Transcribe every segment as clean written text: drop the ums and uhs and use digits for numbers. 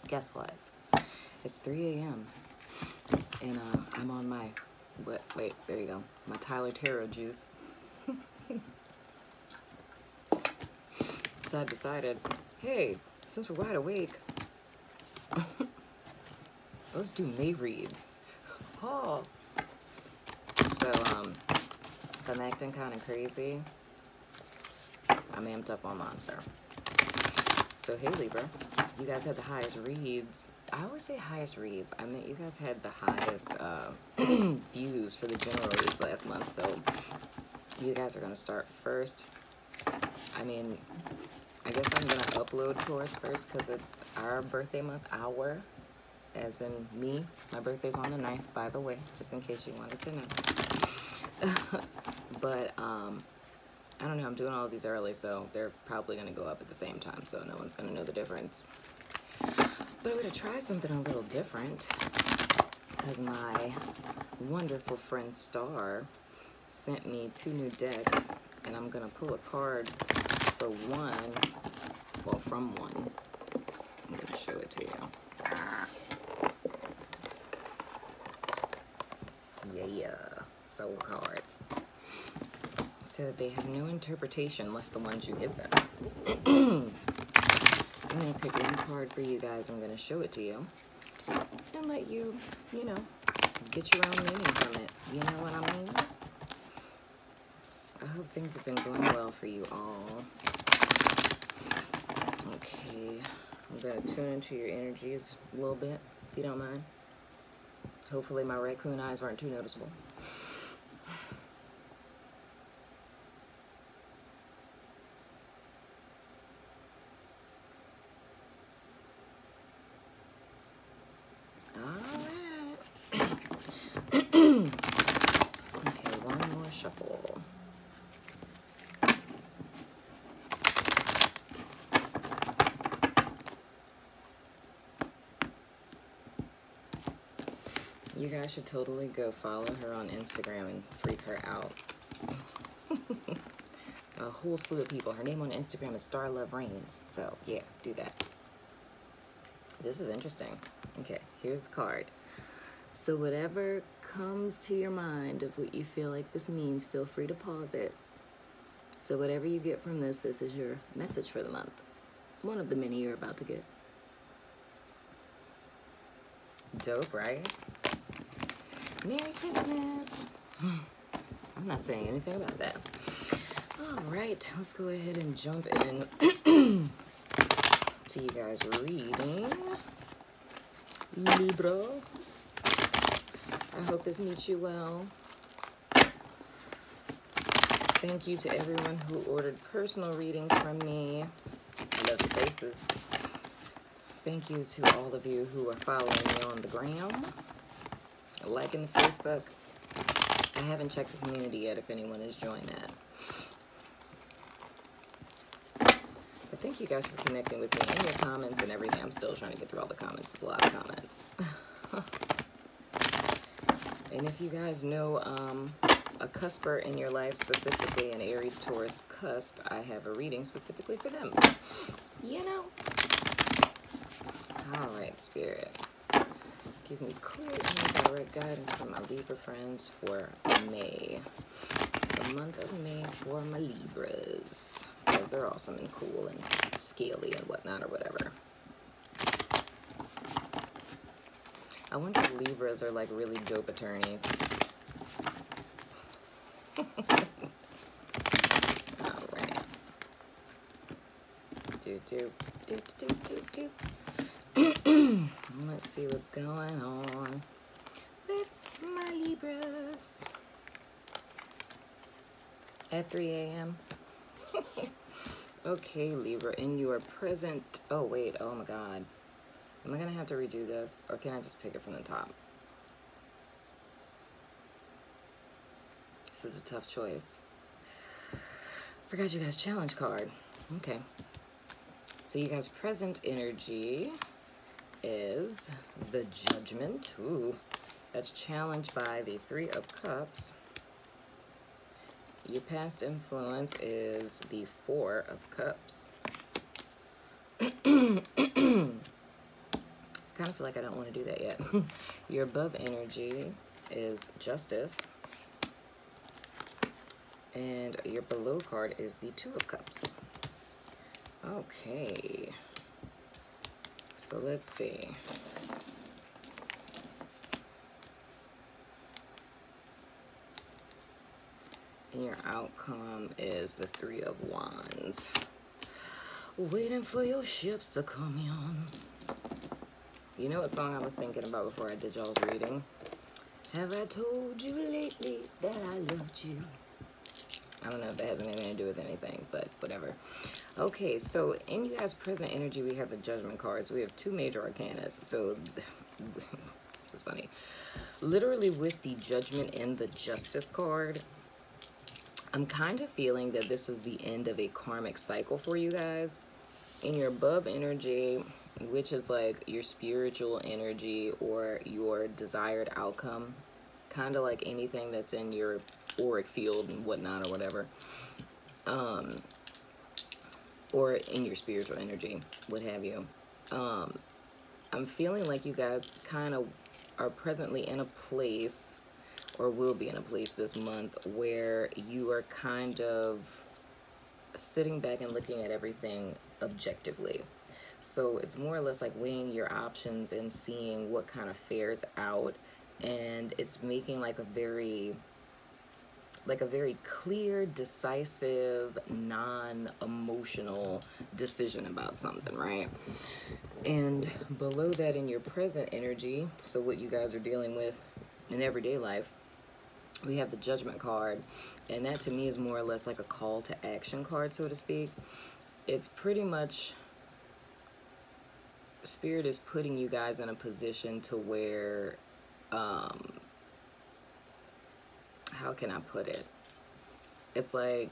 Guess what? It's 3 a.m. and I'm on my, wait, there you go, my Tyler Tarot juice. So I decided, hey, since we're wide awake, let's do May reads. Oh. So, if I'm acting kind of crazy, I'm amped up on Monster. So, hey Libra, you guys had the highest reads. I always say highest reads. I mean, you guys had the highest views for the general reads last month. So, you guys are going to start first. I mean, I guess I'm going to upload Taurus first because it's our birthday month, as in me. My birthday's on the 9th, by the way, just in case you wanted to know. But, I don't know, I'm doing all of these early, so they're probably going to go up at the same time, so no one's going to know the difference. But I'm going to try something a little different because my wonderful friend Star sent me 2 new decks, and I'm going to pull a card for one, well, from one. I'm going to show it to you. Yeah, soul cards. So they have no interpretation unless the ones you give them. So I'm going to pick one card for you guys. I'm going to show it to you and let you, you know, get your own meaning from it. You know what I mean? I hope things have been going well for you all. Okay, I'm going to tune into your energies a little bit, if you don't mind. Hopefully my raccoon eyes weren't too noticeable. Okay, one more shuffle. You guys should totally go follow her on Instagram and freak her out. A whole slew of people. Her name on Instagram is Star Love Reigns. So, yeah, do that. This is interesting. Okay, here's the card. So whatever comes to your mind of what you feel like this means, feel free to pause it. So whatever you get from this, this is your message for the month. One of the many you're about to get. Dope, right? Merry Christmas. I'm not saying anything about that. All right, let's go ahead and jump in to you guys reading Libra. I hope this meets you well. Thank you to everyone who ordered personal readings from me. I love the faces. Thank you to all of you who are following me on the gram, liking the Facebook. I haven't checked the community yet if anyone has joined that. But thank you guys for connecting with me and your comments and everything. I'm still trying to get through all the comments. There's a lot of comments. And if you guys know a cusper in your life, specifically an Aries Taurus cusp, I have a reading specifically for them. You know? All right, Spirit. Give me clear and direct guidance from my Libra friends for May. The month of May for my Libras. Because they're awesome and cool and scaly and whatnot or whatever. I wonder if Libras are like really dope attorneys. Alright. Let's see what's going on with my Libras. At 3 a.m. Okay, Libra, in your present... Oh, wait. Oh, my God. Am I going to have to redo this? Or can I just pick it from the top? This is a tough choice. Forgot you guys' challenge card. Okay. So you guys' present energy is the Judgment. Ooh. That's challenged by the 3 of Cups. Your past influence is the 4 of Cups. kind of feel like I don't want to do that yet. Your above energy is Justice. And your below card is the Two of Cups. Okay. So let's see. And your outcome is the Three of Wands. Waiting for your ships to come in. You know what song I was thinking about before I did y'all's reading? Have I told you lately that I loved you? I don't know if that has anything to do with anything, but whatever. Okay, so in you guys' present energy, we have the Judgment cards. We have two major arcanas. So this is funny. Literally with the Judgment and the Justice card, I'm kind of feeling that this is the end of a karmic cycle for you guys. In your above energy, which is like your spiritual energy or your desired outcome, kind of like anything that's in your auric field and whatnot or whatever, or in your spiritual energy, what have you. I'm feeling like you guys kind of are presently in a place, or will be in a place this month, where you are kind of sitting back and looking at everything objectively. So it's more or less like weighing your options and seeing what kind of fares out, and it's making like a very clear, decisive, non-emotional decision about something, right? And below that, in your present energy, so what you guys are dealing with in everyday life, we have the Judgment card, and that to me is more or less like a call to action card, so to speak. It's pretty much Spirit is putting you guys in a position to where, how can I put it? It's like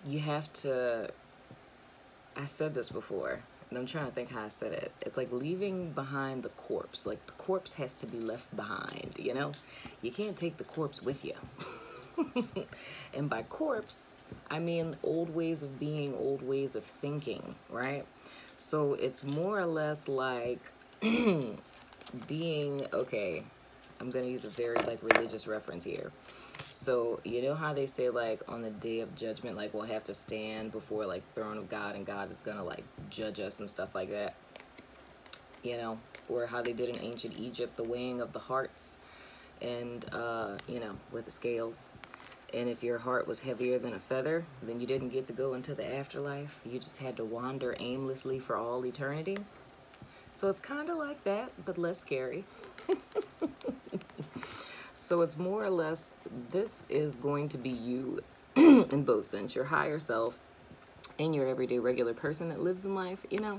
you have to, I said this before, and I'm trying to think how I said it. It's like leaving behind the corpse. Like the corpse has to be left behind, you know? You can't take the corpse with you. And by corpse, I mean old ways of being, old ways of thinking, right? So it's more or less like being, okay, I'm going to use a very like religious reference here. So you know how they say like on the day of judgment, like we'll have to stand before like throne of God, and God is going to like judge us and stuff like that, you know, or how they did in ancient Egypt, the weighing of the hearts, and you know, with the scales. And if your heart was heavier than a feather, then you didn't get to go into the afterlife. You just had to wander aimlessly for all eternity. So it's kind of like that, but less scary. So it's more or less, this is going to be you in both sense, your higher self and your everyday regular person that lives in life, you know?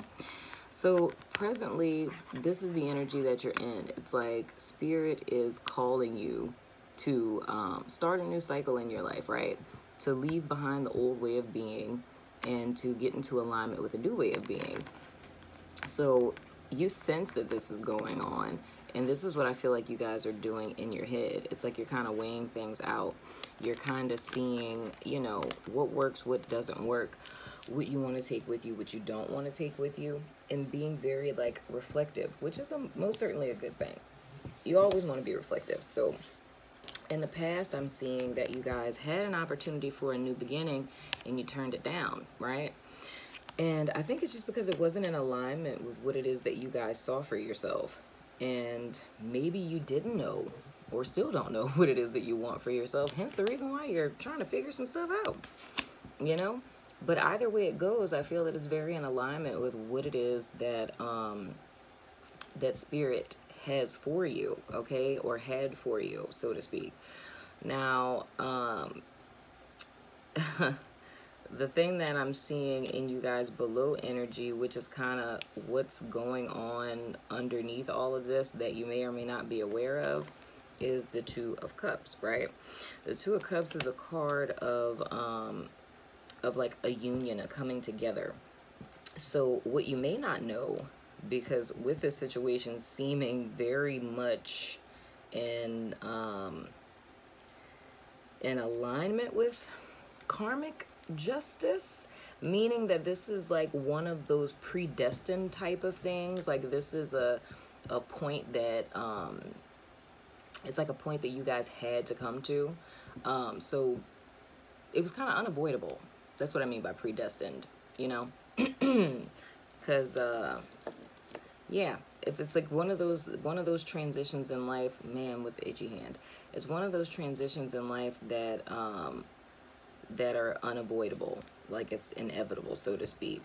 So presently, this is the energy that you're in. It's like Spirit is calling you to start a new cycle in your life, right? To leave behind the old way of being and to get into alignment with a new way of being. So you sense that this is going on, and this is what I feel like you guys are doing in your head. It's like you're kind of weighing things out. You're kind of seeing, you know, what works, what doesn't work, what you want to take with you, what you don't want to take with you, and being very like reflective, which is most certainly a good thing. You always want to be reflective. So in the past, I'm seeing that you guys had an opportunity for a new beginning and you turned it down, right? And I think it's just because it wasn't in alignment with what it is that you guys saw for yourself. And maybe you didn't know or still don't know what it is that you want for yourself. Hence the reason why you're trying to figure some stuff out, you know? But either way it goes, I feel it is very in alignment with what it is that, that Spirit has for you, okay, or had for you, so to speak. Now, the thing that I'm seeing in you guys below energy, which is kind of what's going on underneath all of this that you may or may not be aware of, is the Two of Cups, right? The Two of Cups is a card of like a union, a coming together. So what you may not know, because with this situation seeming very much in alignment with karmic justice, meaning that this is like one of those predestined type of things. Like this is a point that it's like a point that you guys had to come to. So it was kind of unavoidable. That's what I mean by predestined, you know? Because yeah, it's like one of those transitions in life. Man with the itchy hand. It's one of those transitions in life that that are unavoidable, like it's inevitable, so to speak.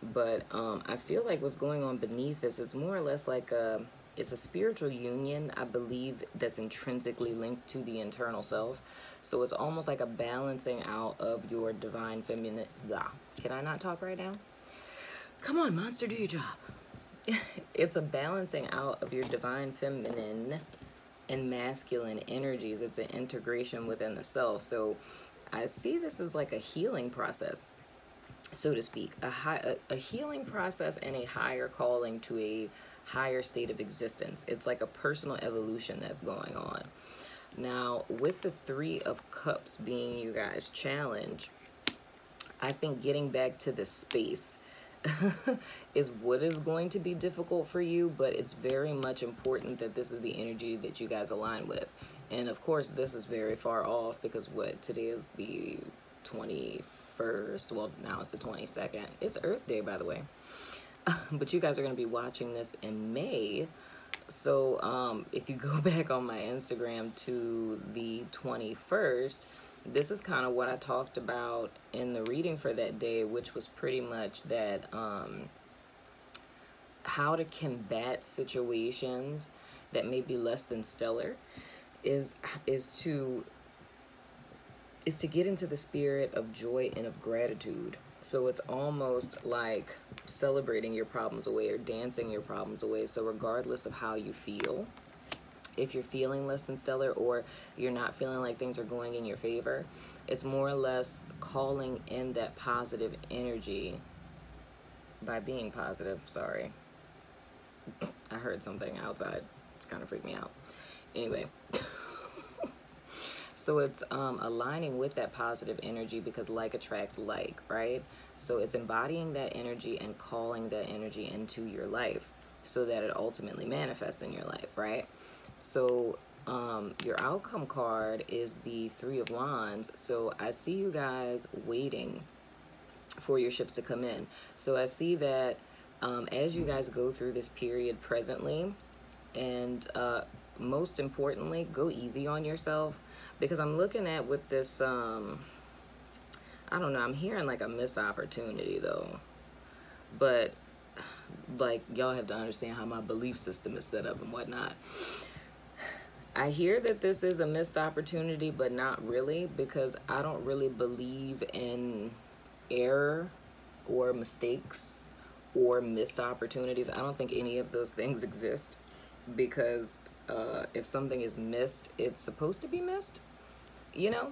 But I feel like what's going on beneath this, it's more or less like it's a spiritual union, I believe, that's intrinsically linked to the internal self. So it's almost like a balancing out of your divine feminine. Can I not talk right now? Come on, monster, do your job. It's a balancing out of your divine feminine and masculine energies. It's an integration within the self. So I see this as like a healing process, so to speak, a healing process and a higher calling to a higher state of existence. It's like a personal evolution that's going on. Now, with the Three of Cups being you guys' challenge, I think getting back to this space is what is going to be difficult for you, but it's very much important that this is the energy that you guys align with. And of course, this is very far off because what, today is the 21st, well, now it's the 22nd. It's Earth Day, by the way. But you guys are going to be watching this in May. So if you go back on my Instagram to the 21st, this is kind of what I talked about in the reading for that day, which was pretty much that how to combat situations that may be less than stellar is to get into the spirit of joy and of gratitude. So it's almost like celebrating your problems away or dancing your problems away. So regardless of how you feel, if you're feeling less than stellar or you're not feeling like things are going in your favor, it's more or less calling in that positive energy by being positive. Sorry. I heard something outside. It's kind of freaked me out. Anyway. So it's aligning with that positive energy because like attracts like, right? So it's embodying that energy and calling that energy into your life so that it ultimately manifests in your life, right? So your outcome card is the Three of Wands. So I see you guys waiting for your ships to come in. So I see that as you guys go through this period presently, and most importantly, go easy on yourself, because I'm looking at with this, I don't know, I'm hearing like a missed opportunity though, but like y'all have to understand how my belief system is set up and whatnot. I hear that this is a missed opportunity, but not really, because I don't really believe in error or mistakes or missed opportunities. I don't think any of those things exist, because if something is missed, it's supposed to be missed, you know,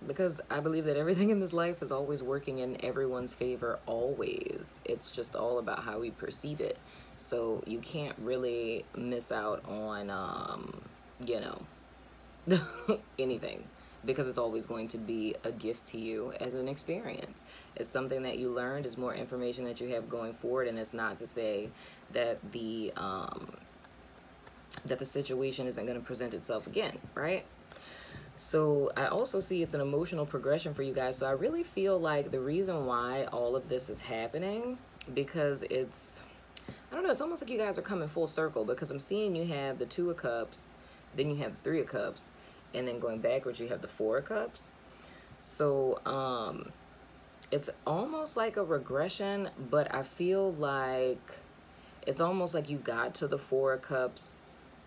because I believe that everything in this life is always working in everyone's favor, always. It's just all about how we perceive it. So you can't really miss out on, you know, anything, because it's always going to be a gift to you as an experience. It's something that you learned, is more information that you have going forward, and it's not to say that the situation isn't going to present itself again, right? So I also see it's an emotional progression for you guys. So I really feel like the reason why all of this is happening, because it's, I don't know, it's almost like you guys are coming full circle, because I'm seeing you have the Two of Cups, then you have the Three of Cups, and then going backwards you have the Four of Cups. So it's almost like a regression, but I feel like it's almost like you got to the Four of Cups,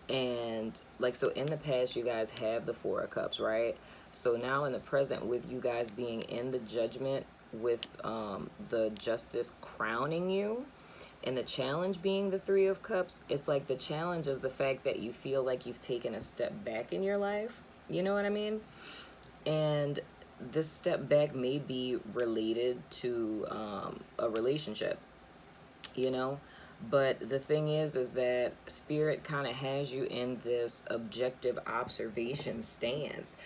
and like, so in the past you guys have the Four of Cups, right? So now in the present, with you guys being in the Judgment, with the Justice crowning you, and the challenge being the Three of Cups, it's like the challenge is the fact that you feel like you've taken a step back in your life. You know what I mean? And this step back may be related to a relationship, you know? But the thing is that Spirit kind of has you in this objective observation stance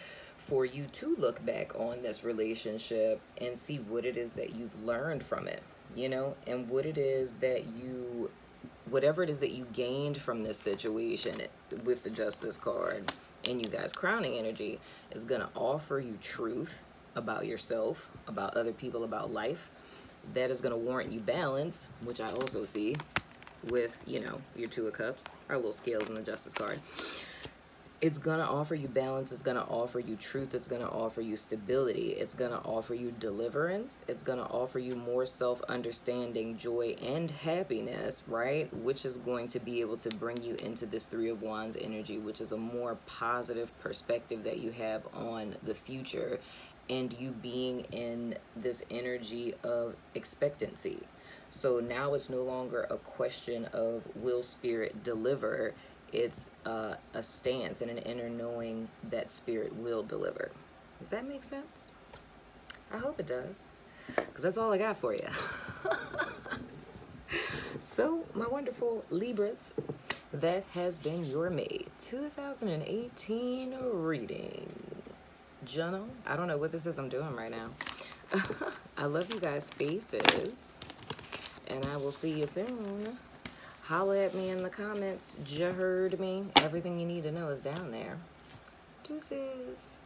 for you to look back on this relationship and see what it is that you've learned from it, you know, and what it is that you, whatever it is that you gained from this situation with the Justice card and you guys crowning energy is going to offer you truth about yourself, about other people, about life. That is going to warrant you balance, which I also see with, you know, your Two of Cups, our little scales in the Justice card. It's going to offer you balance. It's going to offer you truth. It's going to offer you stability. It's going to offer you deliverance. It's going to offer you more self-understanding, joy, and happiness, right? Which is going to be able to bring you into this Three of Wands energy, which is a more positive perspective that you have on the future, and you being in this energy of expectancy. So now it's no longer a question of will Spirit deliver. It's a stance and an inner knowing that Spirit will deliver. Does that make sense? I hope it does, because that's all I got for you. So, my wonderful Libras, that has been your May 2018 reading. Journal. I don't know what this is I'm doing right now. I love you guys' faces, and I will see you soon. Holla at me in the comments. Ya heard me. Everything you need to know is down there. Deuces.